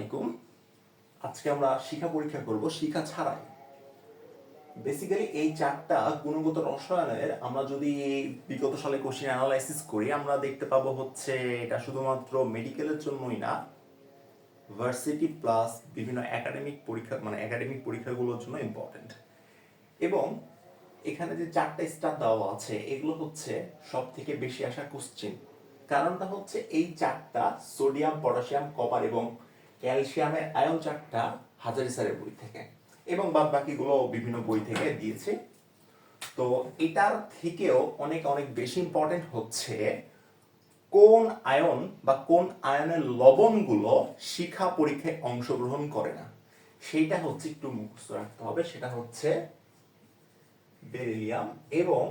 আলাইকুম। আজকে আমরা শিখা পরীক্ষা করব শিখা ছাড়াই। বেসিক্যালি এই চারটা গুণগত রসায়নের আমরা যদি বিগত সালে কোশ্চেন অ্যানালাইসিস করি আমরা দেখতে পাবো হচ্ছে এটা শুধুমাত্র মেডিকেলের জন্যই না, ভার্সিটি প্লাস বিভিন্ন একাডেমিক পরীক্ষা মানে একাডেমিক পরীক্ষাগুলোর জন্য ইম্পর্টেন্ট। এবং এখানে যে চারটা স্টার দেওয়া আছে এগুলো হচ্ছে সব থেকে বেশি আসা কোশ্চেন। কারণটা হচ্ছে এই চারটা সোডিয়াম, পটাশিয়াম, কপার এবং ক্যালসিয়ামের আয়ন চারটা হাজারি স্যারের বই থেকে, এবং বাদ বাকিগুলো বিভিন্ন বই থেকে দিয়েছে। তো এটার থেকেও অনেক অনেক বেশি ইম্পর্টেন্ট হচ্ছে কোন আয়ন বা কোন আয়নের লবণগুলো শিখা পরীক্ষায় অংশগ্রহণ করে না, সেইটা হচ্ছে একটু মুখস্থ রাখতে হবে। সেটা হচ্ছে বেরিলিয়াম এবং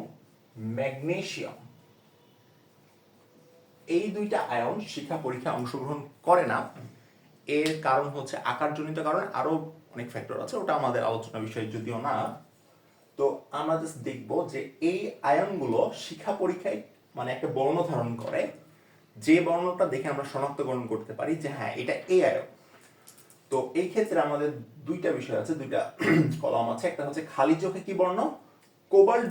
ম্যাগনেসিয়াম। এই দুইটা আয়ন শিখা পরীক্ষায় অংশগ্রহণ করে না। এর কারণ হচ্ছে আকারজনিত কারণে, আরো অনেক ফ্যাক্টর আছে, ওটা আমাদের আলোচনা বিষয় যদিও না। তো আমরা জাস্ট দেখবো যে এই আয়নগুলো শিখা পরীক্ষায় মানে একটা বর্ণ ধারণ করে, যে বর্ণটা দেখে আমরা শনাক্তকরণ করতে পারি যে হ্যাঁ এটা এই আয়ন। তো এই ক্ষেত্রে আমাদের দুইটা বিষয় আছে, দুইটা কলাম আছে। একটা হচ্ছে খালি চোখে কি বর্ণ, কোবাল্ট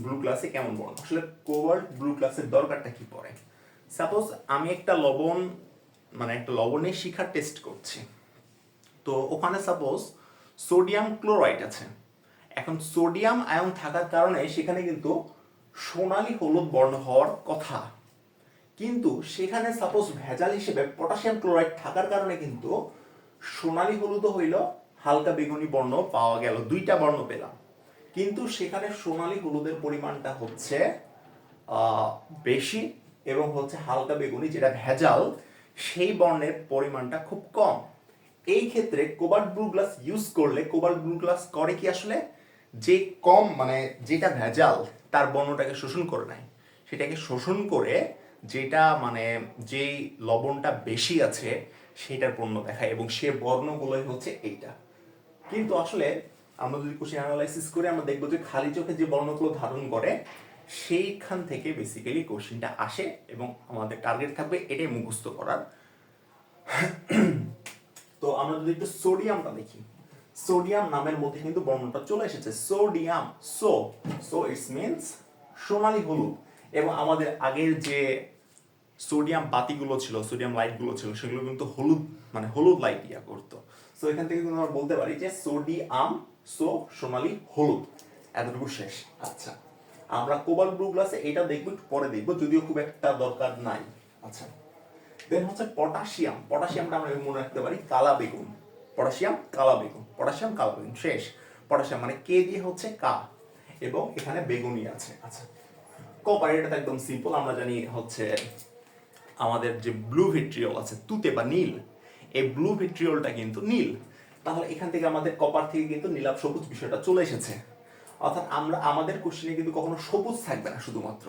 ব্লু গ্লাসে কেমন বর্ণ। আসলে কোবাল্ট ব্লু গ্লাসের দরকারটা কি পড়ে? সাপোজ আমি একটা লবণের শিখার টেস্ট করছি, তো ওখানে সাপোজ সোডিয়াম ক্লোরাইড আছে। এখন সোডিয়াম আয়ন থাকার কারণে সেখানে কিন্তু সোনালী হলুদ বর্ণ হওয়ার কথা, কিন্তু সেখানে সাপোজ ভেজাল হিসেবে পটাশিয়াম ক্লোরাইড থাকার কারণে কিন্তু সোনালী হলুদ হইল হালকা বেগুনি বর্ণ পাওয়া গেল, দুইটা বর্ণ পেলাম। কিন্তু সেখানে সোনালী হলুদের পরিমাণটা হচ্ছে বেশি, এবং হচ্ছে হালকা বেগুনি যেটা ভেজাল সেই বর্ণের পরিমাণটা খুব কম। এই ক্ষেত্রে কোবাল্ট ব্লু গ্লাস ইউজ করলে কোবাল্ট ব্লু গ্লাস করে কি আসলে, যে কম মানে যেটা ভেজাল তার বর্ণটাকে শোষণ করে নেয়, সেটাকে শোষণ করে যেটা মানে যেই লবণটা বেশি আছে সেটার বর্ণ দেখায়, এবং সে বর্ণগুলোই হচ্ছে এইটা। কিন্তু আসলে আমরা যদি কোশ্চেন অ্যানালাইসিস করি আমরা দেখবো যে খালি চোখে যে বর্ণগুলো ধারণ করে সেইখান থেকে বেসিক্যালি কোশ্চেনটা আসে, এবং আমাদের টার্গেট থাকবে এটাই মুখস্থ করার। তো আমরা যদি একটু সোডিয়ামটা দেখি, সোডিয়াম নামের মধ্যে কিন্তু বর্ণটা চলে এসেছে sodium, so so it's means সোনালী হলুদ। এবং আমাদের আগের যে সোডিয়াম বাতিগুলো ছিল, সোডিয়াম লাইটগুলো ছিল, সেগুলো কিন্তু হলুদ মানে হলুদ লাইট ইয়া করতো। সো এখান থেকে কিন্তু আমরা বলতে পারি যে সোডিয়াম, সো সোনালী হলুদ। এতটুকু শেষ। আচ্ছা, আমরা কোবাল্ট ব্লু গ্লাসে এটা দেখবো, একটু পরে দেখবো, যদিও খুব একটা দরকার নাই। আচ্ছা, দেন হচ্ছে পটাশিয়াম। পটাশিয়ামটা আমরা মনে রাখতে পারি কালা বেগুন, পটাশিয়াম কালা বেগুন, পটাশিয়াম কালা বেগুন, শেষ। পটাশিয়াম মানে কে দিয়ে হচ্ছে কা, এবং এখানে বেগুনি আছে। আচ্ছা, কপার এটা তো একদম সিম্পল, আমরা জানি হচ্ছে আমাদের যে ব্লু ভিট্রিয়ল আছে তুতে বা নীল, এই ব্লু ভিট্রিয়লটা কিন্তু নীল। তাহলে এখান থেকে আমাদের কপার থেকে কিন্তু নীলাভ সবুজ বিষয়টা চলে এসেছে। অর্থাৎ আমাদের কোশ্চেনে কিন্তু কখনো সবুজ থাকবে না, শুধুমাত্র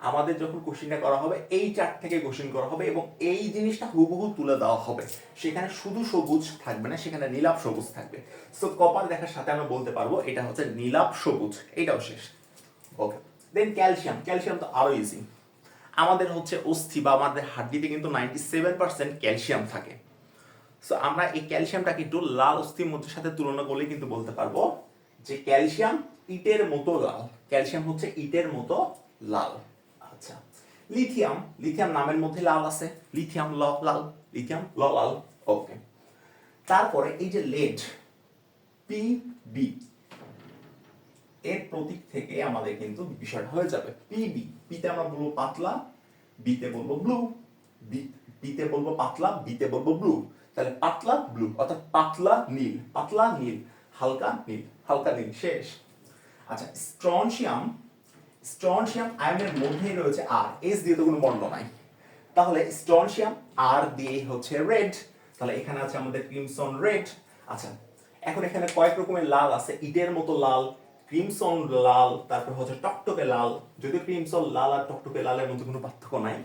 আমাদের যখন কোশ্চেনটা করা হবে এই চার্ট থেকে কোশ্চেন করা হবে এবং এই জিনিসটা হুবহু তুলে দেওয়া হবে, সেখানে শুধু সবুজ থাকবে না, সেখানে নীলাভ সবুজ থাকবে। সো কপার দেখার সাথে আমরা বলতে পারবো এটা হচ্ছে নীলাভ সবুজ, এটাও শেষ। ওকে, দেন ক্যালসিয়াম। ক্যালসিয়াম তো আরো ইজি। আমাদের হচ্ছে অস্থি বা আমাদের হাড্ডিতে কিন্তু 97% ক্যালসিয়াম থাকে। সো আমরা এই ক্যালসিয়ামটাকে একটু লাল অস্থির মধ্যে সাথে তুলনা করলে কিন্তু বলতে পারবো যে ক্যালসিয়াম ইটের মতো লাল। ক্যালসিয়াম হচ্ছে ইটের মতো লাল। আচ্ছা, লিথিয়াম। লিথিয়াম নামের মধ্যে লাল আছে, লিথিয়াম লাল, লিথিয়াম লাল। ওকে, তারপরে এই যে লেড, পি বি, এর প্রতীক থেকে আমাদের কিন্তু বিষয়টা হয়ে যাবে পিবি। পিতে আমরা বলবো পাতলা, বিতে বলবো ব্লু, বিতে বলবো পাতলা, বিতে বলবো ব্লু। তাহলে পাতলা ব্লু, অর্থাৎ পাতলা নীল, পাতলা নীল, হালকা নীল, হালকা নীল, শেষ। আচ্ছা, স্ট্রনশিয়াম। স্ট্রনশিয়াম আয়নের মধ্যেই রয়েছে আর, এস দিয়ে তো কোনো বর্ণ নাই, তাহলে স্ট্রনশিয়াম আর দিয়ে হচ্ছে রেড, তাহলে এখানে আছে আমাদের ক্রিমসন রেড। আচ্ছা, এখন এখানে কয়েক রকমের লাল আছে, ইটের মতো লাল, ক্রিমসন লাল, তারপর হচ্ছে টকটকে লাল। যদিও ক্রিমসন লাল আর টকটকে লালের মধ্যে কোনো পার্থক্য নাই।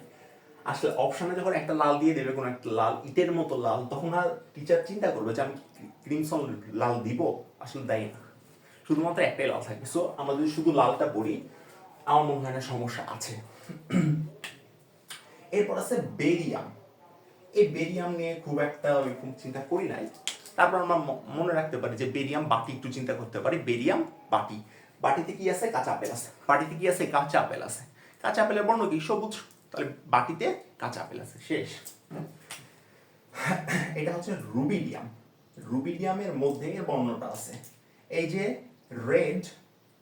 আসলে অপশনে যখন একটা লাল দিয়ে দেবে, কোনো একটা লাল ইটের মতো লাল, তখন আর টিচার চিন্তা করবে যে আমি ক্রিমসন লাল দিব, আসলে দেয় না, শুধুমাত্র একটাই লাল থাকবে। সো আমরা যদি শুধু লালটা পড়ি আমার মনে হয় না সমস্যা আছে। এরপর আছে বেরিয়াম। এই বেরিয়াম নিয়ে খুব একটা ওইরকম চিন্তা করি নাই, তারপর আমরা মনে রাখতে পারি যে বেরিয়াম বাটি একটু চিন্তা করতে পারি। বেরিয়াম বাটি, বাটিতে কি আছে? কাঁচা আপেল আছে। বাটিতে কি আছে? কাঁচা আপেল আছে। কাঁচা আপেলের বর্ণ কি? সবুজ। তাহলে বাটিতে কাঁচা আপেল আছে, শেষ। এটা হচ্ছে রুবিডিয়াম। রুবিডিয়ামের মধ্যে এর বর্ণটা আছে, এই যে রেড,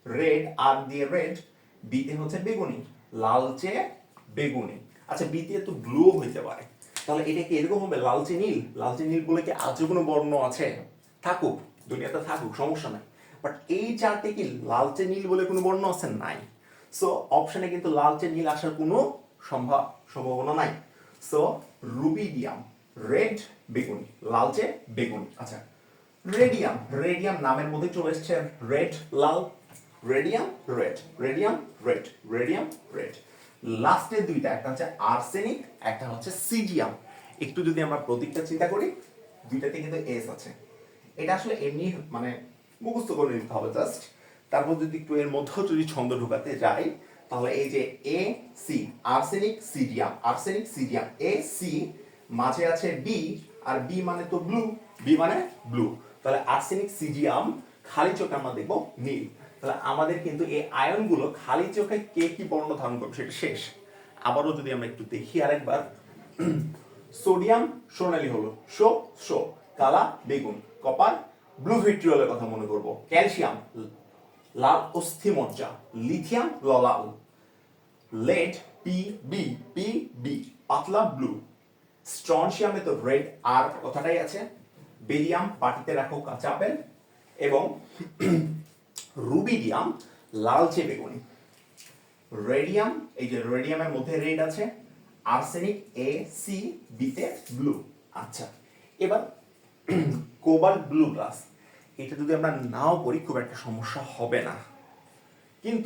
রেড আর দিয়ে রেড, বিতে হচ্ছে বেগুনি, লালচে বেগুনি। আচ্ছা বিতে তো ব্লু হইতে পারে, তাহলে এটা কি এরকম হবে? লালচে নীল। লালচে নীল বলে কি আজও কোনো বর্ণ আছে? থাকুক, দুনিয়াতে থাকুক, সমস্যা নাই, বাট এই চারটে কি লালচে নীল বলে কোনো বর্ণ আছে? নাই। সো অপশনে কিন্তু লালচে নীল আসার কোনো সম্ভাবনা নাই। সো রুবিডিয়াম, রেড বেগুনি, লালচে বেগুনি। আচ্ছা রেডিয়াম, রেডিয়াম নামের মধ্যে চলে এসছে রেড লাল, radium red, radium red, radium red. লাস্টের দুইটা, একটা হচ্ছে আর্সেনিক, একটা হচ্ছে সিজিয়াম। একটু যদি আমরা প্রতীকটা চিন্তা করি, দুইটাতে কিন্তু এস আছে। এটা আসলে এমনি মানে মুখস্থ করে নিতে হবে জাস্ট। তারপর যদি একটু এর মধ্যেও যদি ছন্দ ঢুকাতে যাই, তাহলে এই যে A C, arsenic caesium, arsenic caesium, A C, মাঝে আছে বি, আর বি মানে তো ব্লু, বি মানে ব্লু। তাহলে আর্সেনিক সিজিয়াম খালি চোখে আমরা দেখবো নীল। তাহলে আমাদের কিন্তু এই আয়নগুলো খালি চোখে কে কি বর্ণ ধারণ করবে সেটা শেষ। আবারও যদি আমরা একটু দেখি আরেকবার, সোডিয়াম সোনালী হলো, শো শো, কালা বেগুন, কপার ব্লু ভিট্রিয়লের কথা মনে করব, ক্যালসিয়াম লাল অস্থিমজ্জা, লিথিয়াম লাল, lead P B, P B পাতলা ব্লু, স্ট্রনশিয়ামে তো রেড আর কথাটাই আছে, বেরিয়াম বাটিতে রাখো কাঁচা আপেল, এবং রুবিডিয়াম লালচে বেগুনি, রেডিয়াম এই যে রেডিয়ামের মধ্যে রেড আছে, আর্সেনিক এ সি, বিতে ব্লু। আচ্ছা এবার কোবাল্ট ব্লু গ্লাস, এটা যদি আমরা নাও করি খুব একটা সমস্যা হবে না, কিন্তু